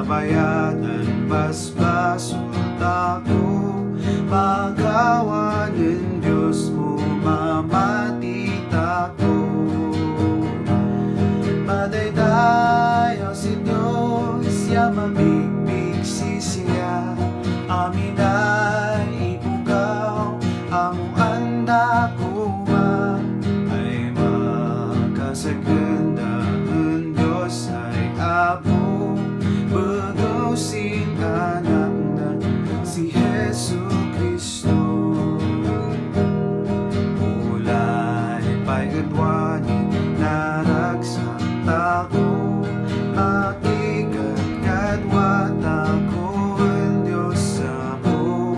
babayadan basbasol tako pagawanin Diyos mo mamati tako madaydayaw si Diyos ya mamigmig sisiya amin ay ibugaw among anda kuma ay makasaganda ang Diyos ay abo begusin anak na si Jesu Kristo mulai pagkadwani naragsak tako at ikatgadwa tako ang Diyos sa po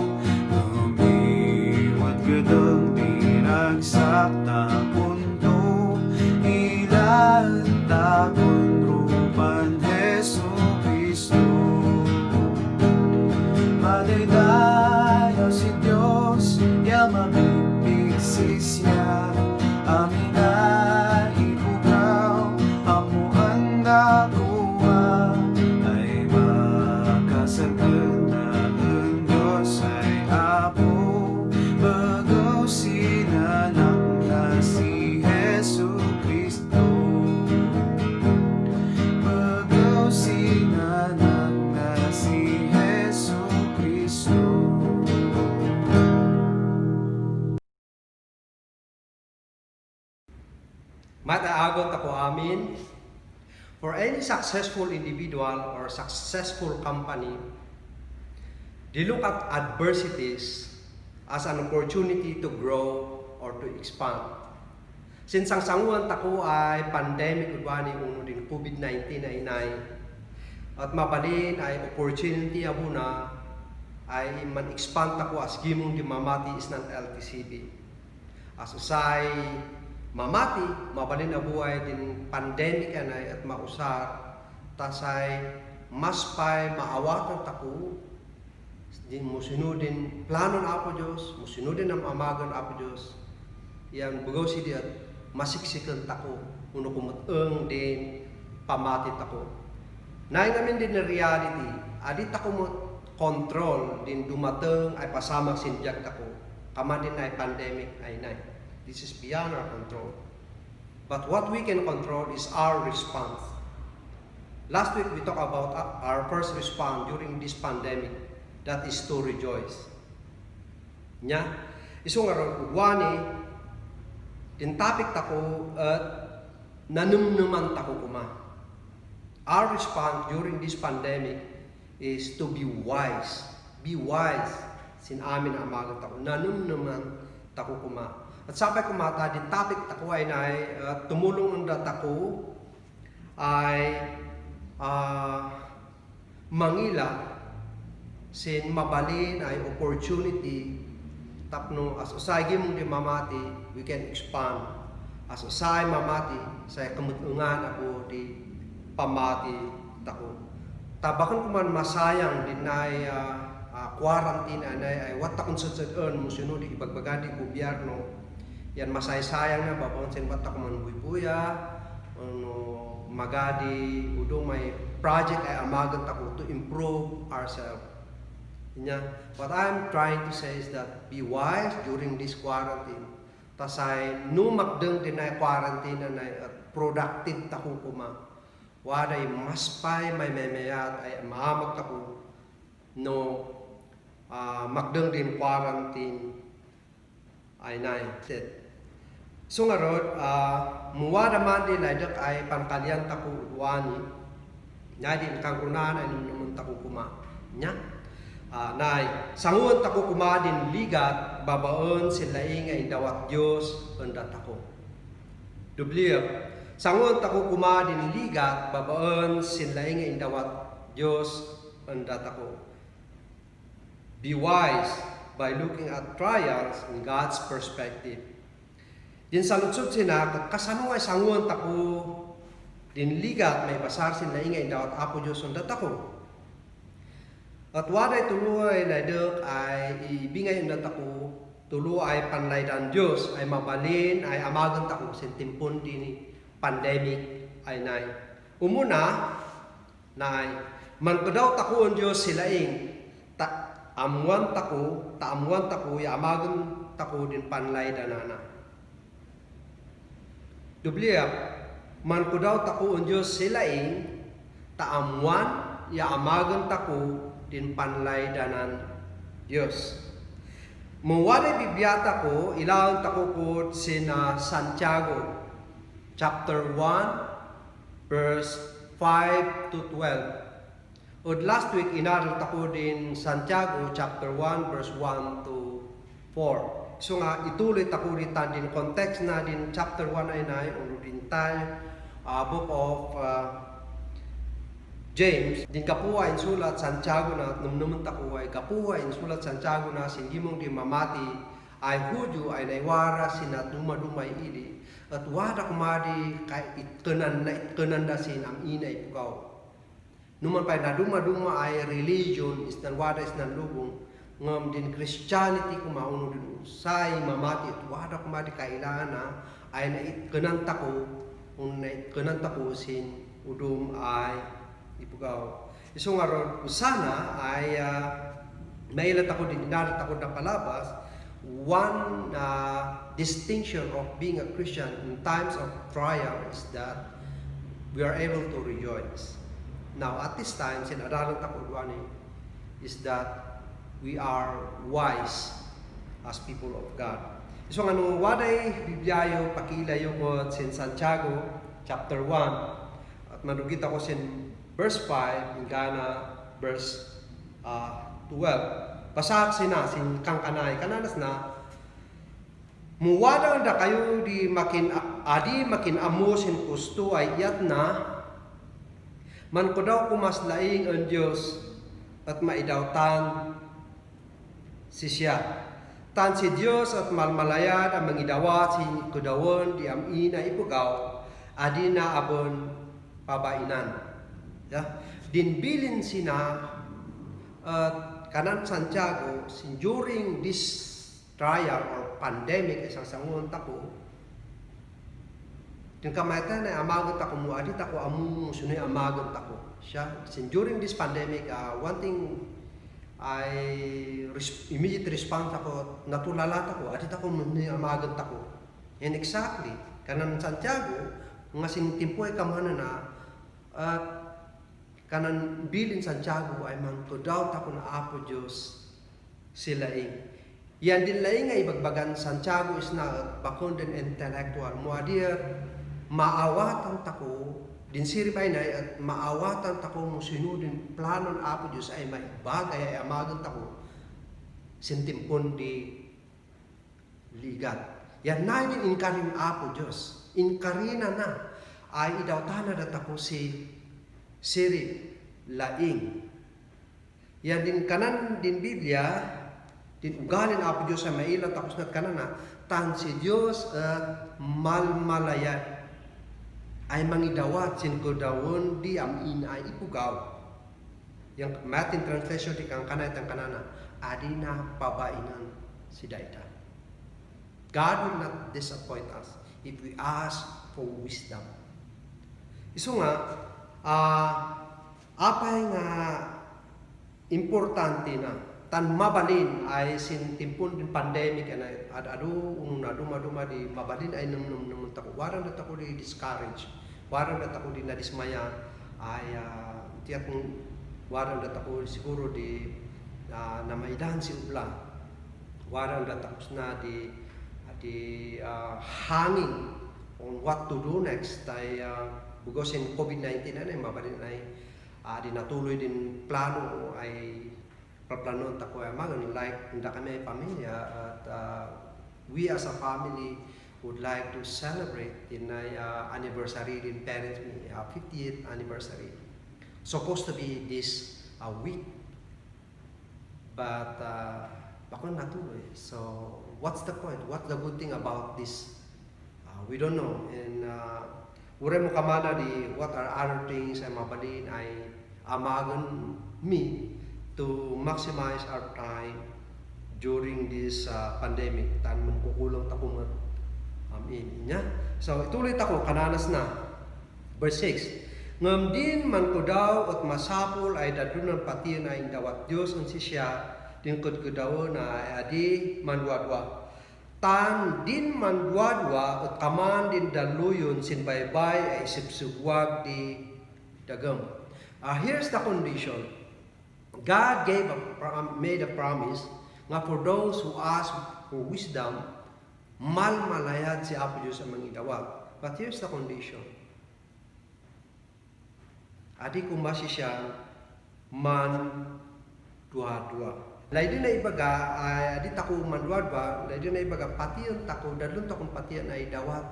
lumiwat gadang pinagsak takon to ilan takon rupan Jesu Kristo madaydayaw si Diyos ya mamigmig sisya amin na ibugaw amo handa kuha ay makasaganda ang Diyos ay apo bagaw sinanak na si Jesu Kristo bagaw sinanak na si Jesu Kristo. Mataagot ako amin. For any successful individual or successful company, they look at adversities as an opportunity to grow or to expand. Since ang sanguan tako ay pandemic udwani uno din COVID-19 ay inay at mabalin ay opportunity abuna ay man-expand tako as gimong di mamati is ng LTCB. As usay mamati, mabalin na buhay din pandemic anay at mausar tasay mas pa'y maawatan tako din musinudin plano na Apo Diyos, musinudin ang amagan Apo Diyos yan bugaw si di at masiksikan tako uno kumuteng din pamati tako naingamin din na reality adi tako mo control din dumateng ay pasamag sinjak tako kama din ay pandemic ay nay. This is beyond our control. But what we can control is our response. Last week we talked about our first response during this pandemic. That is to rejoice. Nya, iso nga ron udwani, din topic tako at nanumnuman tako kuma. Our response during this pandemic is to be wise. Be wise. Sin amin amagat tako. Nanumnuman tako kuma. At sapay kumata, din topic tako ay na tumulong ang tako ay mangila sin mabalin ay opportunity tapno as usay gimong di mamati we can expand as usay mamati sa kamutungan ako di pamati tako tabakan kuman masayang din ay quarantine ay wat takon sa mo sino di ibagbagadi gobyerno yan masay-sayang na babansin ba't ako manbuy-buya ano, magadi udong may project ay amagat ako to improve ourselves. What I'm trying to say is that be wise during this quarantine. Tasay numakdeng din ay quarantine na at productive tako kuma. Waday mas pay may memayat ay maamag tako no makdeng din quarantine ay nay. So nga rod, muwada man din laydak ay pangkalian tako wani. Nya din kang runan ay naman tako kuma. Nya? Nay, sanguan tako kuma din ligat, babaon sila ingay dawat Diyos, undat ako. W. Sanguan tako kuma din ligat, babaon sila ingay dawat Diyos, undat ako. Be wise by looking at trials in God's perspective. Din sa lutsod sina, kasano nga sanguan tako din ligat may basar sila ingay dawat Apo Diyos undat ako. At waday tuluay na dek ay ibingay undat ako, tuluay panlaydan Diyos ay mabalin ay amagan tako sin timpon din pandemic ay nay. Umuna, na man ko daw tako ang Diyos silaing amuan tako ya amagan tako din panlay danana. Dublia man ko daw tako ang Diyos silaing amuan ya amagan tako din panlay danan Diyos. Muwari bibyata ko ilang tako ko sina Santiago chapter 1 verse 5 to 12. Od last week, inaral tako din Santiago chapter 1 verse 1 to 4. So nga, ituloy tako din din context na din chapter 1 ay na, o din tayo, book of James. Din kapuha in sulat Santiago na, numunuman tako ay kapuha in sulat Santiago na, hindi mong di mamati, ay Hudyo ay naiwara sina dumadumay ili. At wada kumadi kay itkenan da sin am ina ipugaw. Numan pa na duma ay religion is nan wada is nan lubong ngam din Christianity kumauno din say mamati at wada kumadi kailangan na ay na itkenan tako na itkenan tako sin udum ay ipugaw. Iso nga ron sana ay mailat ako din inarat ako na palabas. One distinction of being a Christian in times of trial is that we are able to rejoice. Now, at this time, sinadalang takuduan is that we are wise as people of God. So, ano waday Bibliayo pakilayo ko sin Santiago chapter 1 at manugit ako sin verse 5 hingga verse 12. Pasak sina sin kangkanay kananas na muwada da kayo di makin amo sin kusto ay iyat na man ko daw kumaslaing ang Diyos at maidawtan si siya. Tan si Diyos at malmalayad ang mangidawat si kudawon di amina ipugaw adi na abon pabainan. Yeah? Dinbilin sina at kanan Santiago during this trial or pandemic isang sangon tako yung kamaitan ay amagot ako mo adit ako among sunoy amagot ako siya during this pandemic one thing I immediate response ako natulalat ako adit ako sunoy amagot ako and exactly kanan Santiago nga sintimpo ay kamana na at kanan bilin Santiago ay mangtudaw tako na apo Diyos silaing. Yan din laing nga ibagbagan Santiago is na bakon din intellectual. Muadir maawatan tako din siripay na at maawatan tako mo sinudin planon apo Diyos ay maibagay ay amagan tako sintimpon di ligat. Yan na din inkarin apo Diyos. Inkarina na ay idawtana da tako si sirip laing. Yan din kanan din Biblia din ugalin apo Diyos ay mailat tapos nat kanana tan si Diyos at malmalayat ay mangidawat sin kodawon di amin ay ipugaw. Yang Latin translation di kang kanay tang kanana adi na pabainan si daita. God will not disappoint us if we ask for wisdom. Isu nga apay nga importante na tan mabalin ay sintimpon din pandemic ay adu na duma di mabalin ay num tako waran dat ako di discourage waran dat ako di nadismaya ay tiyak waran dat ako siguro di na maidahan si ubla waran dat ako na di hanging on what to do next ay because in COVID-19 ay mabalin ay di natuloy din plano ay plano tako ay magan like hindi kami pamilya at we as a family would like to celebrate in anniversary din parents me 50th anniversary supposed to be this week but bakon natuloy so what's the point what's the good thing about this we don't know and ure mo kamana di what are other things ay mabalin ay amagan me to maximize our time during this pandemic tan magkukulong tako amin nya so ituloy tako kananas na verse 6 Ngam din man ko daw at masapol ay dadunan pati na indawat Diyos ang siya din kod kudaw na ay adi manduadwa. Tan din manduadwa at kaman din daluyon sin baybay ay sipsugwag di dagam. Here's the condition. God made a promise nga for those who ask for wisdom, malmalayad si Apo Diyos ang mangidawat. But here's the condition. Adi kumasi siya man dua-dua. Lain na ibaga, adi tako man dua-dua, lain na ibaga patiyan tako, dalun takong patiyan ay dawat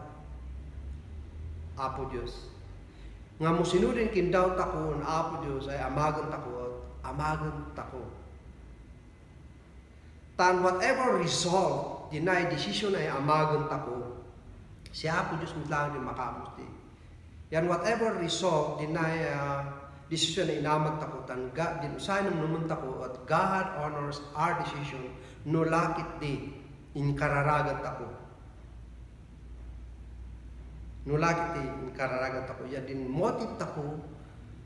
Apo Diyos. Nga mo sinudin kindaw tako na Apo Diyos ay amagan tako. Tan whatever result, deny decision ay amagan tako, si Apo Diyos mitlang din makamusti. Yan whatever result, deny decision na inamag tako, tan din usay naman tako, at God honors our decision, no lakit di, inkararagan tako. No lakit di, inkararagan tako. Yan din motive tako,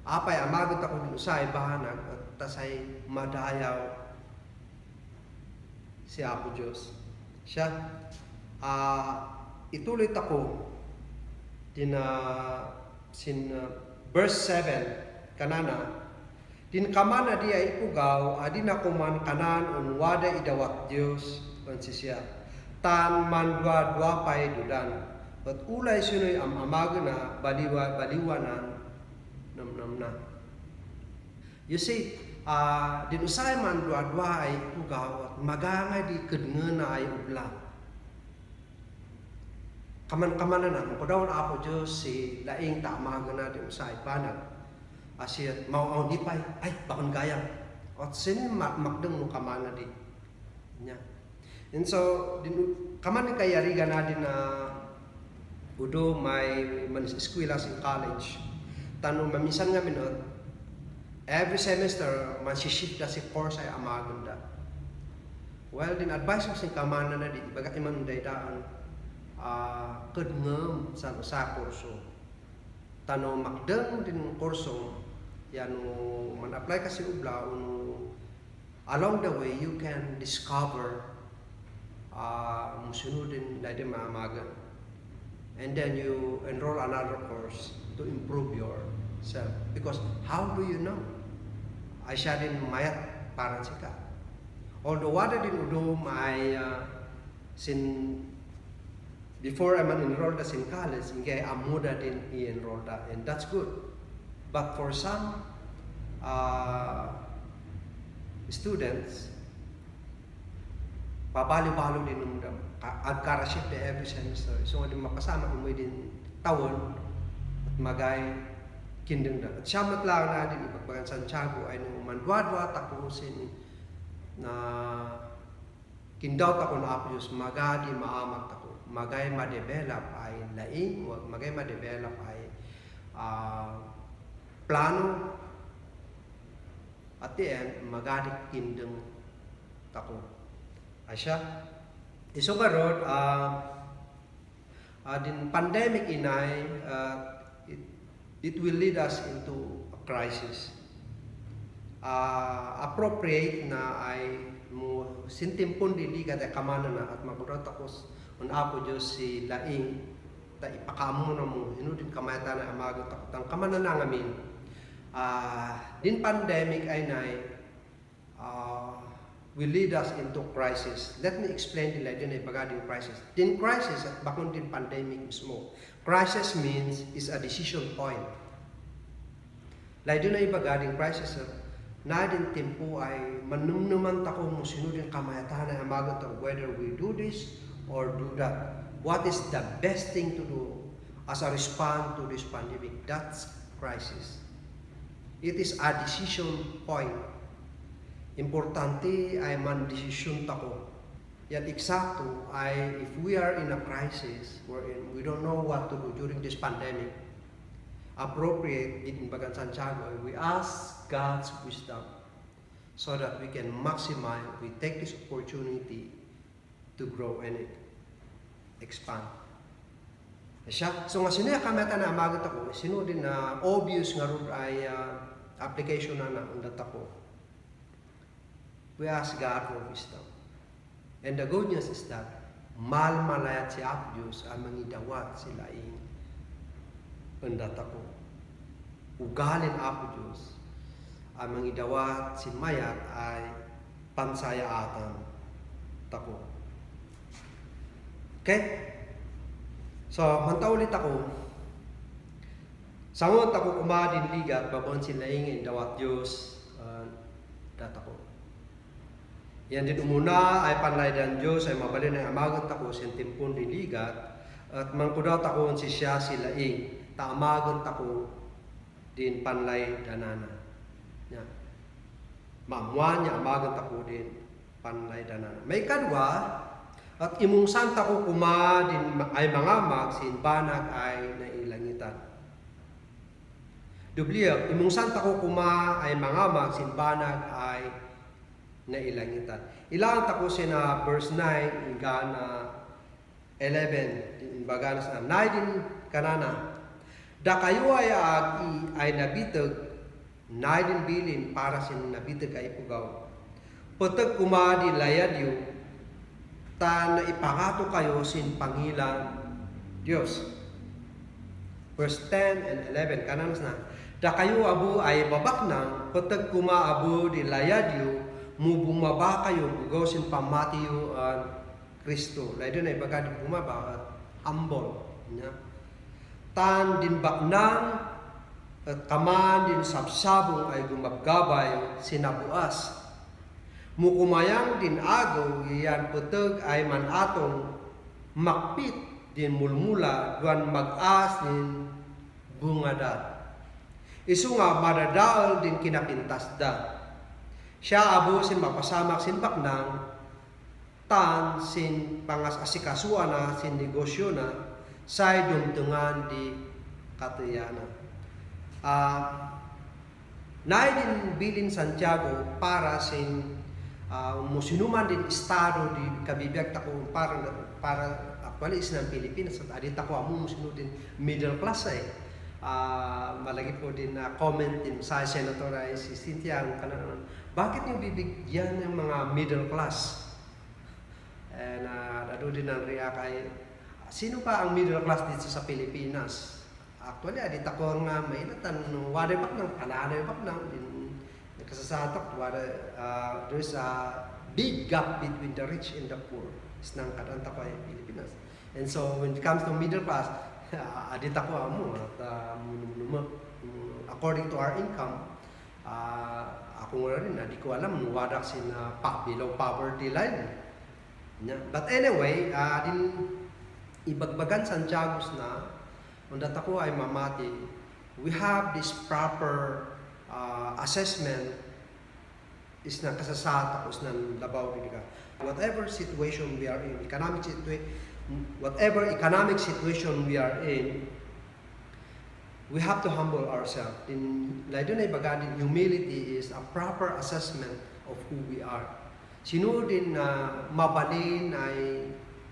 apay amagan tako din usay bahanag, at tasay madayaw si Apo Diyos. Siya, ituloy tako din verse 7 kanana, din kamana di ay ipugaw, adi na kuman kanan unwada idawat Diyos pansisya. Tan mandwa-dwa pay dudan. At ulay sunoy amaga na baliwanan namnam na. You see, din usay man dua-dua ay ipugaw at maganga di kedngen na ay ubla. Kaman-kamanan na, kung daw na Apo Diyos si laing taamaga na din usay panag. Asiyat mau di pay, ay bakon gayang. At sin makdeng no kamana di. Nya. And so din kaman kay yariga na din na udo may manis eskwela sin college. Tanong mamisan nga minot, every semester man shift na si course ay amagon da. Well, din advice mo sin kamana na di baga iman daytaan kedngem sa kurso. Tano makdeng din kurso yan man-apply kasi ubla along the way you can discover musunudin na din maamagan. And then you enroll another course to improve yourself. Because how do you know? Ay siya din mayat parang sika. Although wala din udom ay before I'm enrolled as in college, ngay amuda din i-enroll da, and that's good. But for some students, pabalo-balo din nung agkaraship na every semester. So, hindi makasama mo din tawon at magay kindeng da. At siya matlaw na din ipagpagan Santiago ay nung mandwa-dwa tapusin na kindaw tako na Apo Diyos, magadi maamag tako. Magay ma-develop ay laing, magay ma-develop ay plano at the end, magadi kindeng tako. Asya, iso karod, din pandemic inay, it will lead us into a crisis. Appropriate na ay mo sintimpon dili kada kamana na at magurat takos on Apo Diyos si laing ta ipakamo na mo inudin kamayta na amagot takotang kamana na ngamin. Din pandemic ay nay will lead us into crisis. Let me explain nila din ay bagading crisis. Din crisis at bakon din pandemic mismo. Crisis means is a decision point. Lain din ay bagading crisis na din tempo ay manumnuman tako mo sinudin kamayatan na amagot whether we do this or do that. What is the best thing to do as a response to this pandemic? That's crisis. It is a decision point. Importante ay man-desisyon tako. Yan eksakto ay if we are in a crisis wherein we don't know what to do during this pandemic, appropriate in Bagan Santiago, we ask God's wisdom so that we can maximize, we take this opportunity to grow and expand. Siya, so nga sino yung kameta na amagot ako, sino din na obvious nga ron ay application na undat ako. We ask God for wisdom. And the good news is that malmalayat si Apo Diyos ang mangidawat sila undat ako. Ugalin Apo Diyos ang mangidawat si mayat ay pansayaatan tako. Okay? So, manta ulit ako. Sangot ako kumadin ligat, babon sila ingin dawat Diyos, ako. Yan din umuna ay panlaydan Diyos, ay mabalin ay amagot ako, sentimpon di ligat, at mangkudaw ako si siya sila ing, taamagot ako, din panlaydanana. Yan. Maamuan niya, amagot ako din, panlaydanana. May kadwa, at imong santa ko kuma din ay mangamag, sin banag ay nailangitan. Dubliyo, imong santa ko kuma ay mangamag, sin banag ay nailangitan. Ilang tako sina verse 9, gana 11, bagana sa 9 din kanana. Da kayo ay nabitag, 9 din bilin para sin nabitag ay pugaw. Patag kuma di layadyo, ta na ipangato kayo sin pangilan Diyos. Verse 10 and 11, kanan na. Da kayo abu ay babaknang, patag kuma abu di layadyo, mubumaba kayo, bugaw sin pamatiyo Kristo. Layo na ibaga di bumaba at humble. Tan din baknang, at kaman din sabsabong ay gumabgabay sinabuas. Mukumayang din agaw, iyan puteg ay manatong makpit din mulmula, duan mag-as din bungada. Isu nga madadaol din kinapintas da. Siya abo sin mapasamak sin baknang, tan sin pangas asikasuan na sin negosyo na, say dumtungan di katayana. Naay din bilin Santiago para sin musinuman din estado di kabibiyag tako para actually is ng Pilipinas at adit ako amo musinu din middle class malagi po din na comment din sa senator ay si Cynthia kanan bakit yung bibigyan ng mga middle class and ano din ang react ay sino pa ang middle class dito sa Pilipinas actually adit ako nga may natan wala pa ng pananay pa ng kasasatok there's a big gap between the rich and the poor is nang kadanta ko ay Pilipinas and so when it comes to middle class adit ako amo at according to our income ako nga rin di ko alam wadak sin below poverty line but anyway din ibagbagan Santiago na undat ako ay mamati we have this proper assessment is na kasasata ko ng labaw din ka. Whatever situation we are in, whatever economic situation we are in, we have to humble ourselves. Lalo na ibagadin, humility is a proper assessment of who we are. Sino din na mabalin ay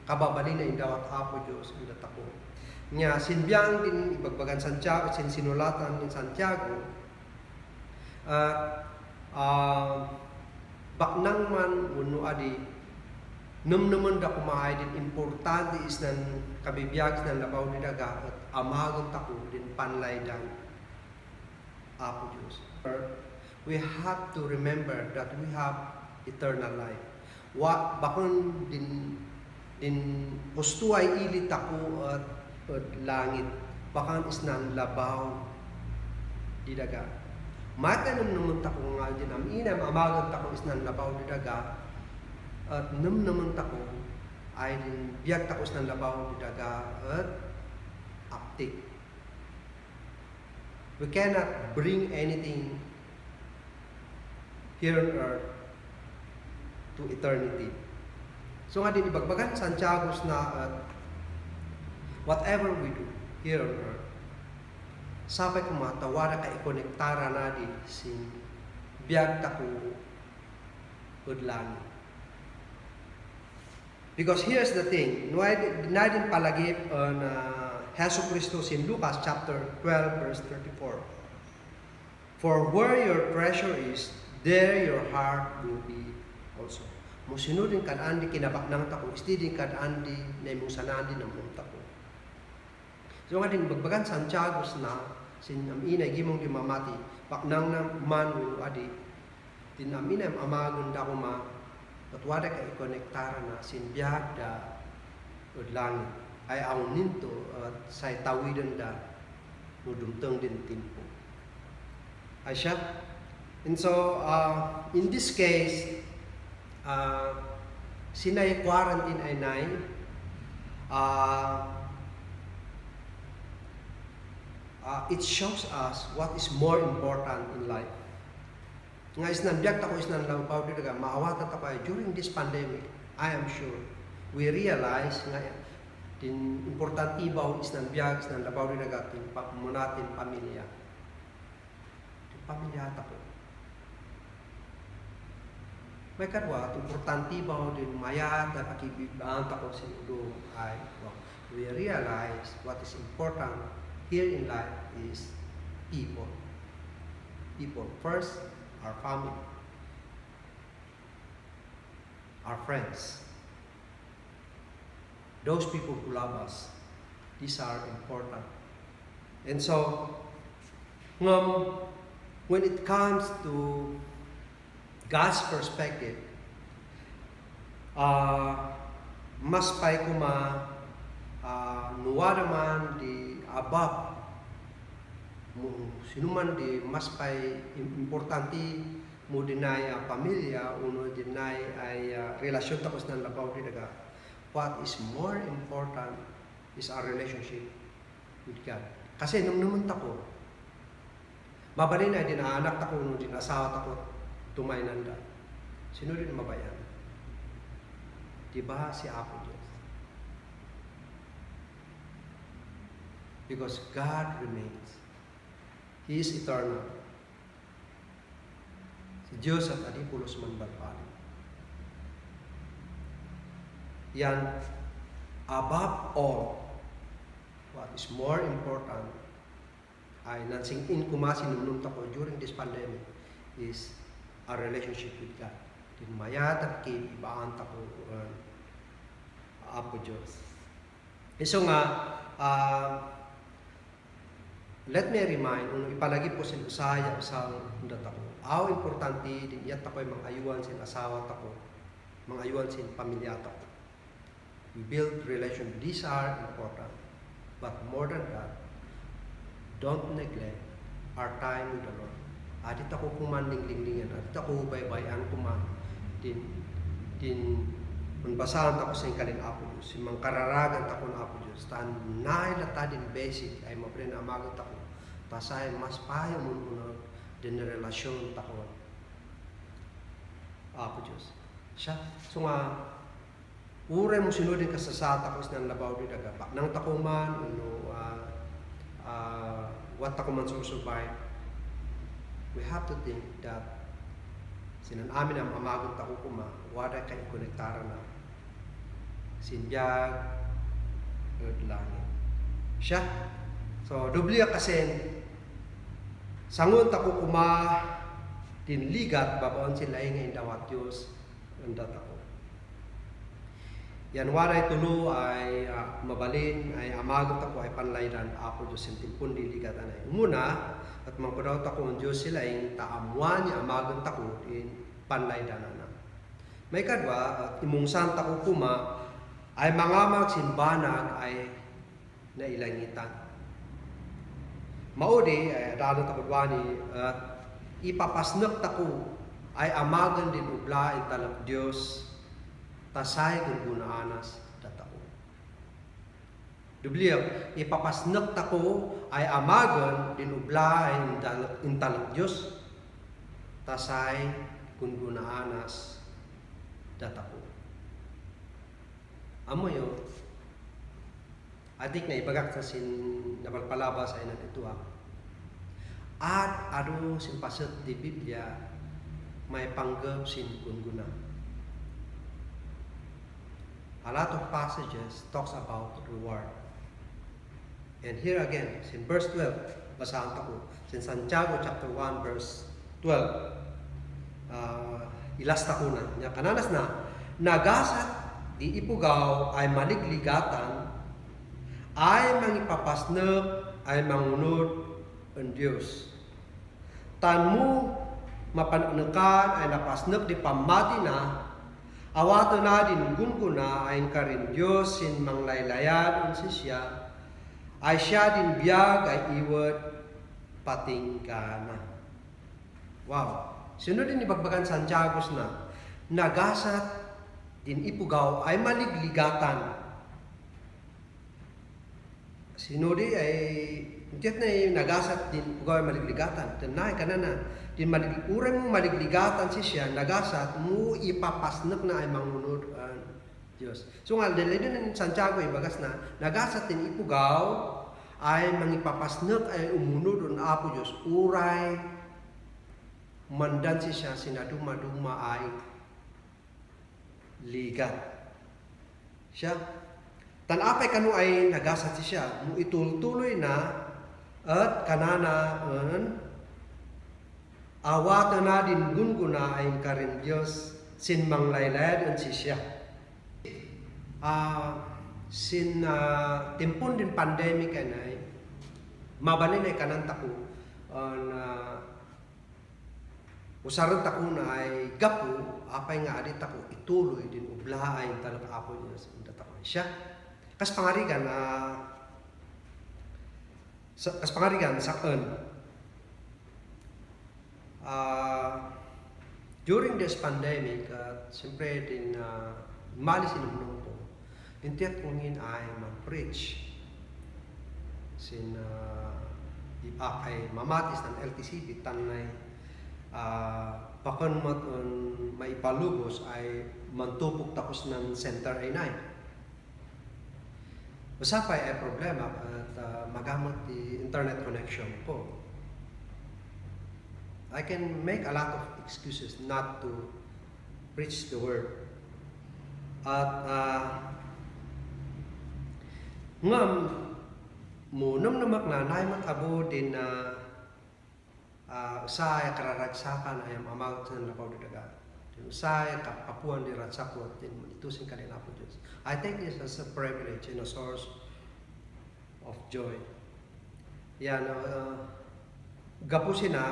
kababalin na indawat Apo Diyos ang datako. Nga sinbiyang din ibagbagan Santiago, sinulatan din Santiago, baknang man uno adi naman da kumahay din importante is nan kabibiyag nan labaw ni daga at amagot ako din panlaydan Apo Diyos. We have to remember that we have eternal life. Bakon din gusto ay ilit ako at langit bakan is nan labaw di daga. Matanom naman tako nga din am inam amagot tako is nan labaw di daga at naman tako ay din biyag tako is nan labaw di daga at aptik. We cannot bring anything here on earth to eternity. So nga din ibagbagan Santiago na whatever we do here on earth sapay kumatawara ka ikonektara na di sin biyag tako udlan. Because here's the thing, na din palagip on Hesus Kristus in Lucas chapter 12 verse 34. For where your treasure is, there your heart will be also. Musinudin kan andi kinabak nang tako, istidin kan andi na imong sanandi ng mong tako. So nga din bagbagan Santiago na sin amina gimong di mamati, paknang na man wino adi, din amina amagon da ko ma, patwada ka ikonektara na sin biyag da udlangit, ay ang ninto at say tawidan da, mudumtang din timpo. Ay siya. And so, in this case, sinay quarantine ay nay, it shows us what is more important in life. Nga isnanbiyak tako isnanlampaw dito ka, maawatan ta pa during this pandemic, I am sure, we realize nga din importante ibaw isnanbiyak, isnanlampaw dito ka, tin pamunatin pamilya. Tin pamilya tako. May kadwa, importante ba din mayat at pakibibaan tako sinudo ay we realize what is important here in life is people. People. First, our family. Our friends. Those people who love us. These are important. And so, when it comes to God's perspective, mas pay kuma nuwa naman di above sino man di mas pay importante mo dinay pamilya uno dinay ay relasyon tapos ng labaw di daga. What is more important is our relationship with God. Kasi nung naman tako, mabalin ay dinaanak tako nung dinasawa tako tumay nanda. Sino rin mabayan? Diba si Apo Diyos? Because God remains. He is eternal. Si Diyos at adipulos man balpali. Yan, above all, what is more important ay nansing in kumasin nung tako during this pandemic is our relationship with God. Din mayatag kay ibaan tako Apo Diyos. So nga, let me remind, ipalagi po sin usaya sa undat ako. How importante din iyat tako'y mangayuan sin asawa tako, mangayuan sin pamilya tako. We build relation. These are important. But more than that, don't neglect our time with the Lord. Adit ako kumanding-linglingan, adit ako baybayan kuman, din unbasahan ako sa kalin Apo Diyos, si mangkararagan ako ng Apo Diyos, tan nailata din basic ay maprena amagot ako, tasay mas payo mo muna din na relasyon tako Apo Diyos. Siya, so nga, uray mo sinudin ka sa sata ko ng labaw di daga, nang tako man, what tako man survive, we have to think that sinan amin ang amagot tako kuma, wada kay konektara na sinjag at langit. Siya. So, dubliya kasi sangun tako kuma din ligat babaon sila ngayon dawat Diyos ang datako. Yan waray tulo ay mabalin ay amagot ako ay panlaydan Apo Diyos yung timpun di ligat anay. Muna, at mangkudaw tako ng Diyos sila yung taamuan niya amagon tako in panlaydanan na. May kadwa, at imong santa ko kuma ay mga magsimbanag ay nailangitan. Maudi ay adano takudwani ipapasnak tako ay amagan din ubla in talag Diyos tasay kung gunaanas datako. Dubliya, ipapasnak tako ay amagan din ubla in talag Diyos tasay kung gunaanas datako. Amo yun, adik na ibagak sa sin napalpalaba sa inan ito at ado sin paset di Biblia may panggap sin guna. A lot of passages talks about reward. And here again, in verse 12, basahan ko. In Santiago chapter 1, verse 12. Ilasta ko na. Nya kananas na, nagasat di ipugaw ay maligligatan, ay mangipapasnep, ay mangunod ang Diyos. Tanmu mapanukan ay napasnep di pamati na, awato na din gungkuna ay karin Diyos sin manglaylayan unsi siya, ay siya din biyag ay iwat patingkana. Wow. Sino din ibagbagan Santiago na nagasat din ipugaw ay maligligatan. Sino di ay tiyat na yung nagasat din ipugaw ay maligligatan. Tanay ka na din urang mo maligligatan siya, nagasat mo ipapasnak na ay mangunod ang Diyos. So nga, dahil din Santiago ibagas na nagasat din ipugaw ay mangipapasnak ay umunod ang Apo Diyos. Uray mandan siya sinaduma-duma ay ligat. Siya. Tanapay kanu ay nagasat siya. Mo itultuloy na at kanana awata na din gunguna ay karin Diyos sin manglaylayad si siya. Timpon din pandemic ay mabalin ay kananta ko na usaran tako na ay gapo, apay nga adit ako ituloy din ublahay talaga ako niya sa datako siya. Kas pangarigan during this pandemic siyempre din malis inumnong ko. Intiat kongin ay mag-preach sin ay mamatis ng LTCB tanay pakan mat maipalugos ay mantupok tapos ng center ay nai. Usapay ay problema at magamit di internet connection ko. I can make a lot of excuses not to preach the word. At ngam munam namak na naimat abo din na usaya kararagsakan ay amag sa labaw daga. Usaya kapuan di ragsakot din itusin kanila po Diyos. I think this is a privilege and a source of joy. Yan, gapusin na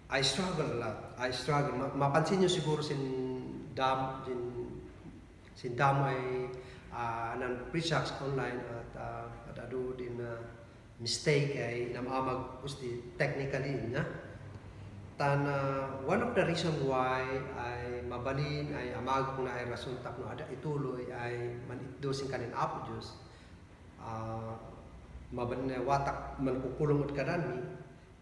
I struggle a lot. Mapansin nyo siguro sin damo ay nan pre-shocks online at ado din mistake ay namamag pusti technically na one of the reason why ay mabalin ay amag kung na ay rason tapno ada ituloy ay manitdosin kanin Apo Diyos mabalin ay watak mankukulong at kadami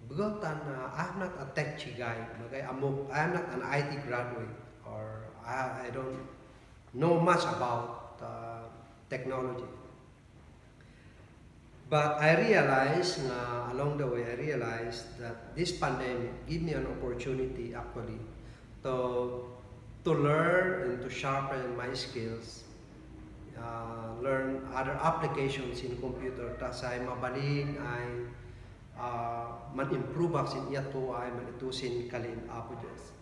bugatan I'm not a tech guy I'm not an IT graduate or I don't know much about technology. But I realized along the way, that this pandemic gave me an opportunity actually to learn and to sharpen my skills, learn other applications in computer. Tas ay mabalin ay man-improve sin iyato ay manitusin kalin Apo Diyos.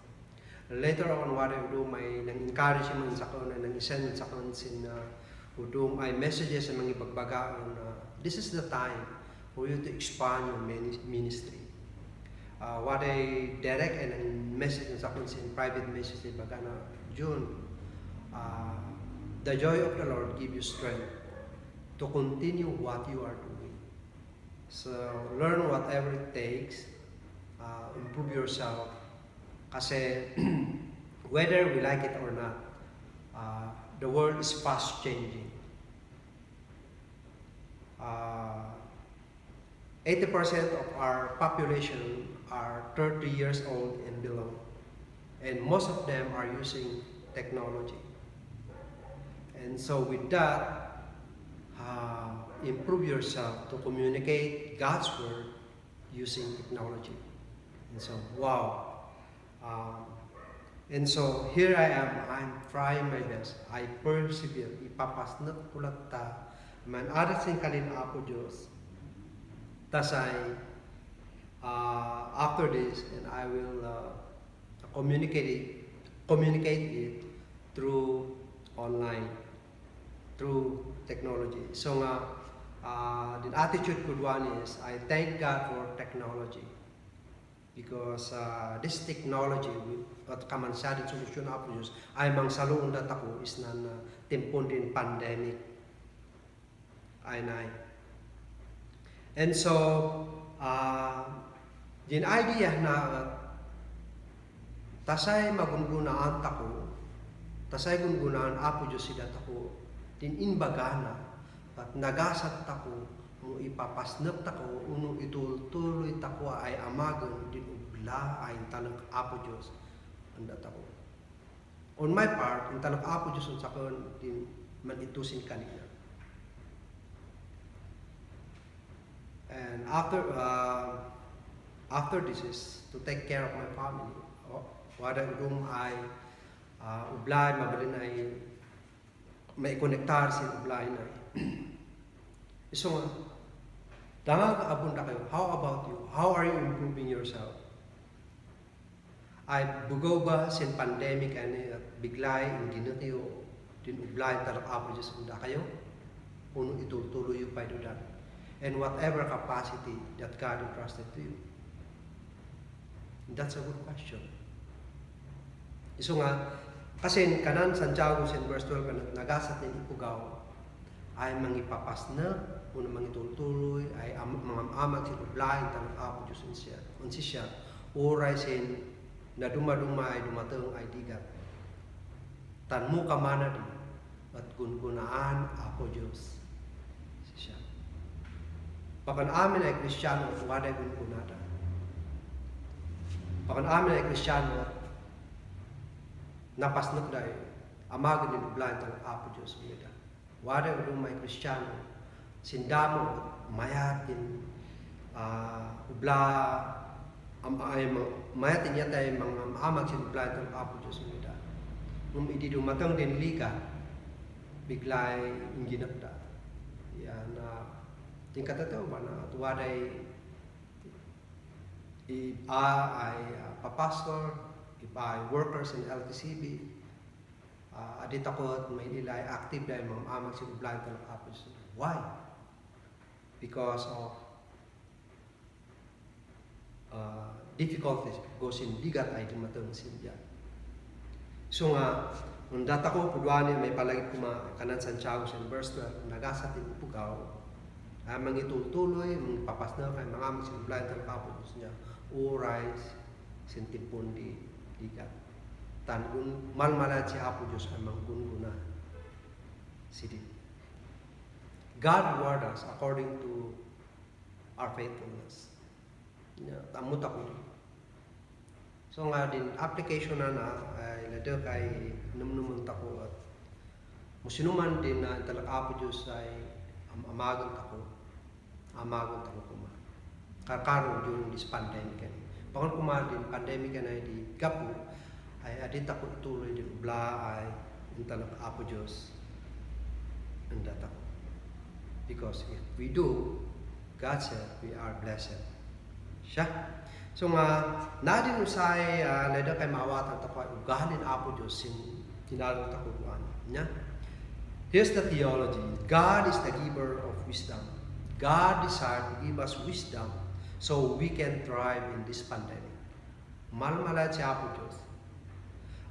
Later on, what I do, may nang-encouragement sa ko, nang-isend sa ko sin udong ay messages sa mga ibagbagaan this is the time for you to expand your ministry. What I direct and message sa ko sin private message baga na June, the joy of the Lord give you strength to continue what you are doing. So learn whatever it takes, improve yourself. Kasi whether we like it or not, the world is fast changing. 80% of our population are 30 years old and below. And most of them are using technology. And so with that, improve yourself to communicate God's word using technology. And so, wow. And so here I am, I'm trying my best. I persevere. Ipapasnat ulat ta. Man arasin kalin Apo Diyos. Tasay, after this, and I will communicate it through online, through technology. So nga, the attitude ko duan is, I thank God for technology. Because this technology, at kaman siya din solusyon na po Diyos, ay mang salong data ko is na timpon din pandemic. Ay na. And so, yung idea na tasay magungunaan tako, tasay gungunaan Apo Diyos si data ko, din inbagana, at nagasat tako, mo ipapasnap tako, uno ituloy tako ay amagan, din ubla ay talang Apo Diyos, ang data ko. On my part, ang talang Apo Diyos ang sakon, din manitusin kanina. And after this is to take care of my family. Wada udong ay ublay, mabalin ay may konektar si ublay na. So nga, dangag abunda kayo. How about you? How are you improving yourself? Ay bugaw ba sin pandemic ani at biglay hindi na tayo din ublay talag Apo Diyos unda kayo? Puno itutuloy yung paidudan. And whatever capacity that God entrusted to you. That's a good question. Iso nga, kasi kanan Santiago in verse 12, nagasat ng ipugaw, ay mangipapasna, una mangitultuloy, ay mga amag sinublahin tanong Apo Diyos unsi siya, uray sin na dumaduma ay dumatang ay digat. Tanmo ka mana di, at gungunaan Apo Diyos. Siya. Pakan amin ay Kristiyano at waday gungunada. Pakan amin ay Kristiyano at napasnok dahil amagan din ublahan ng Apo Diyos umida. Waday udong may Kristiyano, sindamo at mayatin, ubla, mayatin niya tayo mga amag sinublahan ng Apo Diyos umida. Nung hindi dumatang din liga, biglay yung ginagda. Yan tingkat ito ba na waday ay papastor, iba ay workers in LTCB, adit ako at may nila ay active dahil mga amag sinublahan ng Apo Diyos. Why? Because of difficulties goes in ligat ay dumatang sinja. So nga, nung data ko, pudwani may palagi kanan Santiago sa verse 12, nagasat din pugaw, mangitutuloy, mangpapasna kay mga amang sinublahan ng Apo Diyos niya, urais, sintipon di ligat. Tangun malmalat si Apo Diyos ay manggunguna. Sidi. God reward us according to our faithfulness. Tamut ako din. So nga din, application na ay lado kay numunumun tako at musinuman din na talag Apo Diyos ay amagon tako kuma. Kakaro during this pandemic. Pangon kuma din pandemic na di gapu ay adit ako tuloy din ubla ay yung talag Apo Diyos ang data ko. Because if we do, God said we are blessed. Siya. So nga, nadin usay leda kay maawatan ta ko ugahanin Apo Diyos sin tinalong ta ko nya. Here's the theology. God is the giver of wisdom. God desires to give us wisdom so we can thrive in this pandemic. Malmalat si Apo Diyos.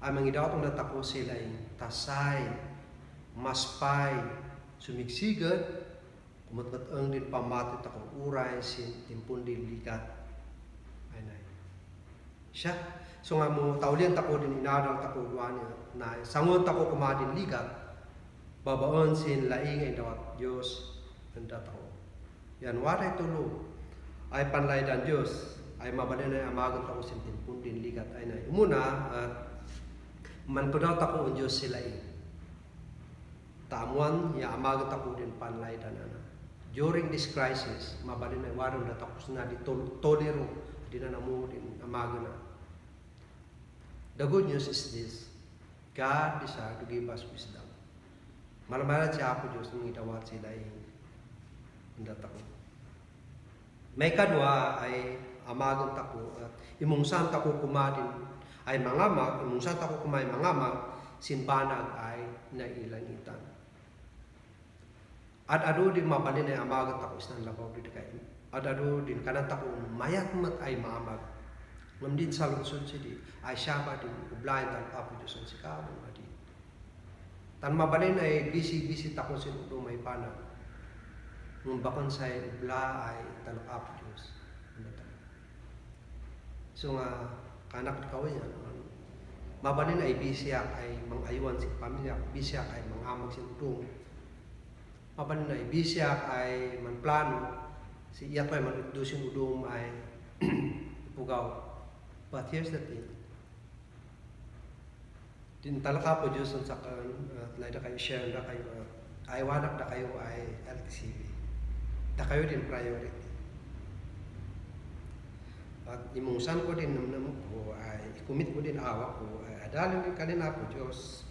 Ay mangidaw tong natako sila ay tasay, maspay, sumigsigad, kumatgatang din pamatit ako uray sin timpon din likat. Ay na. Siya. So nga mo taulian tako din inadal tako duan na sangon tako kumadin ligat. Babaon sin laing ay dawat Diyos ang dataw. Yan waray tulo ay panlaydan Diyos ay mabalin ay amagon tako sin timpon din ligat ay na. Umuna at man ko daw tako ang Diyos sila tamuan ya amagot ako din panlaydan na. During this crisis, mabalin ay warong na tapos na di tolero di na namo din amago na. The good news is this: God desires to give us wisdom. Malamanan siya Apo Diyos nung itawat sila indat ako. May kadwa ay amagan tako at imungsan tako kumadin ay mangamag, imungsan tako kumay mangamag, sinbanag ay nailangitan. At ado din mabalin ay amagan tako isang labaw din kayo. At ado din kanan tako mayatmat ay maamag. Ngam din sa lungsod sidi ay siya ba din ublayan tan Apo Diyos ang sikabong adi. Tan mabalin ay busy tako sinudo may panag. Nung bakon sa ubla ay talak Apo Diyos. So nga kanak kawin yan. Mabalin ay bisyak ay mangayuan si pamilya, bisyak ay mangamag sinudo. Mabalin ay bisyak ay manplano si iyak ay manuddusin udum ay pugaw. But here's the thing. Tintalaka po Diyos sa kan lay da kayo share da kayo ay wanak da kayo ay LTCB. Da kayo din priority. At imungsan ko din namnam ko ay ikumit ko din awa ko ay adalin din kanina po Diyos.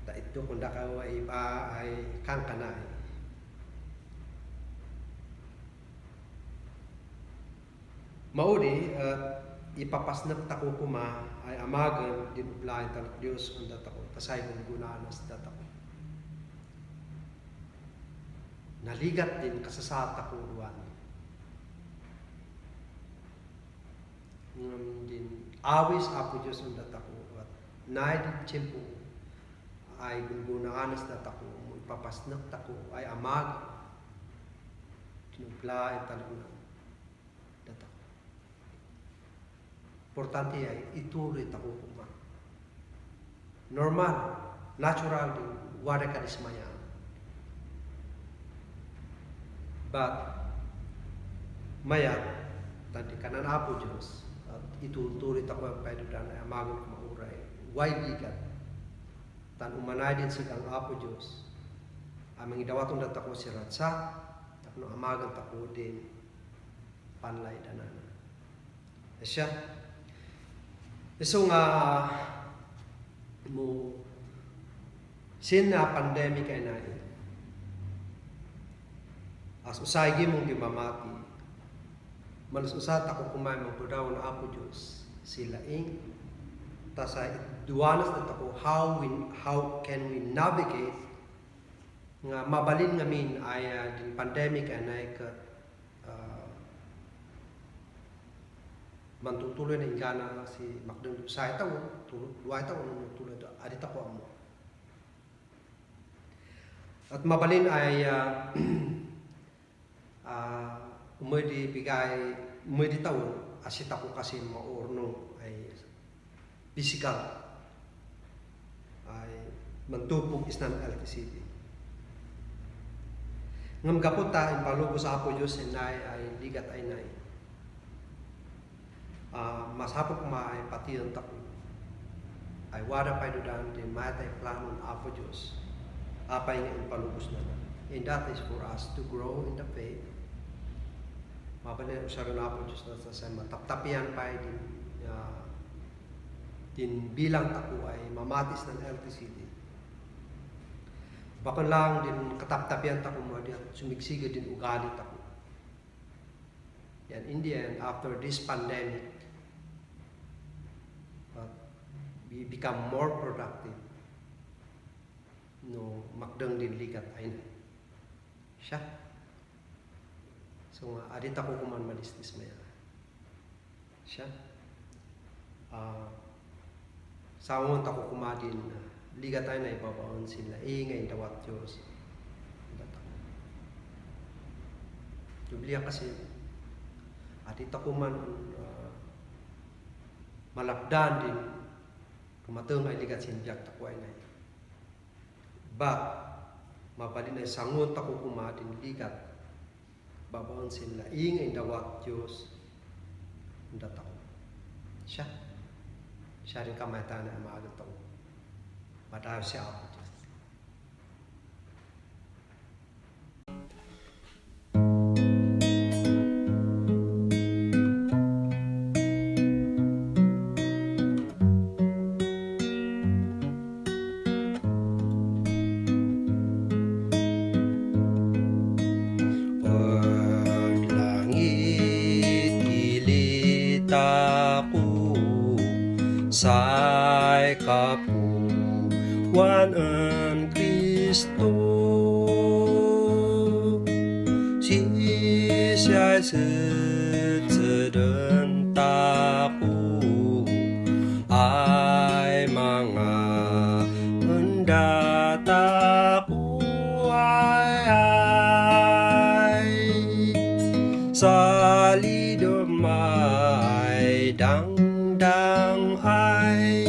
Da ito kung da kayo ay pa ay kangkanay. Maudi ipapasnak tako kuma ay amagan din ublayan talak Dios ang datako tasay mong gunaan sa datako. Naligat din kasasata ko duwan. Din awis Apo Dios ang datako at naay din tiyempo ay gungunaan sa datako mo ipapasnak tako ay amagan tinublayan talak na. Importante ay ituloy tako kuma. Normal, natural din, wala ka dismaya. But, maya, tadi kanan Apo Diyos, at itutuloy tako ang paidudan ay amagon kumauray. Why bigat? Tan umanay din sigang Apo Diyos. Aming idawatong datako si Ratsa, tapno amagan tako din panlay danana. Asya, so nga mo sin na pandemic ay na as usay mong gimamati manas usat ako kumay mo daw na Apo Diyos sila tasay duwanas na tako how can we navigate nga mabalin ngamin ay din pandemic ay na mantutuloy na ingana si Macdong sa itaw, duwa itaw, tuloy ito, adita ko mo. At mabalin ay umedi bigay, umedi taw, asita ko kasi maurno ay physical, ay mantupog isnan LTCB. Ngam kaputa, ang palubo sa Apo Diyos ay ligat ay nay. Masapok maay pati ang tako ay wada pa dudan din matay plano ng Apo Diyos apay nga impalubos na and that is for us to grow in the faith mabalin sa rin Apo Diyos na sa mataptapian pa din bilang tako ay mamatis ng LTCD bakon lang din kataptapian tako mo din sumigsiga din ugali tako yan in the end after this pandemic we become more productive. No, makdang din ligat ay na. Siya. So, adit ako kuman malistis maya. Siya. Sawon ako kumadin ligat ay na ibabaon sila. Ingay dawat Diyos. Biblia kasi adit ako man malapdan din kumateng ay ligat sinjak takway na. But, mabalin ay sangot ako kumadin ligat babaon sila ingay dawat Diyos undat ako. Siya rin kamay na maagat ako. Madayo siya Apo Diyos. say kapuan en Kristo siya'y sedsedeng taku ay mga pendataku ay salidomay dangdang ay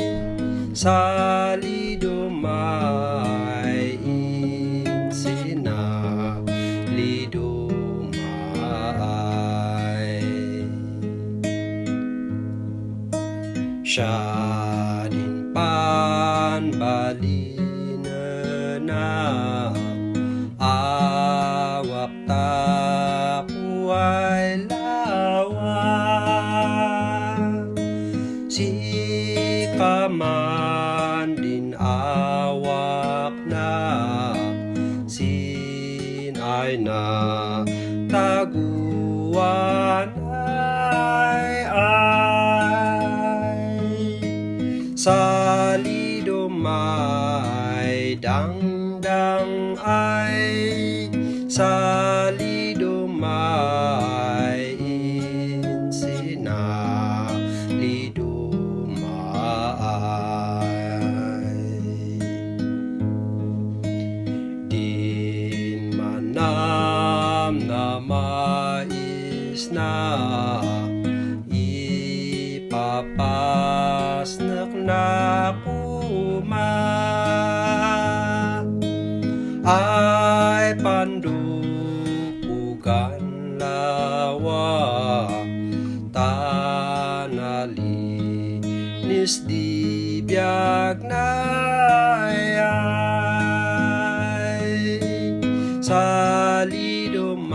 salidomay insina lidomay siya din panbalina awak taku ay lawa si kaman din awak na sin ay na taguan salidomay dangdang ay salidomay insina lidomay din manam na mais na ipapasnak na kuma ay pandupugan lawa tanalinis di biag na ay salidomay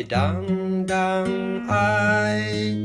dangdang ay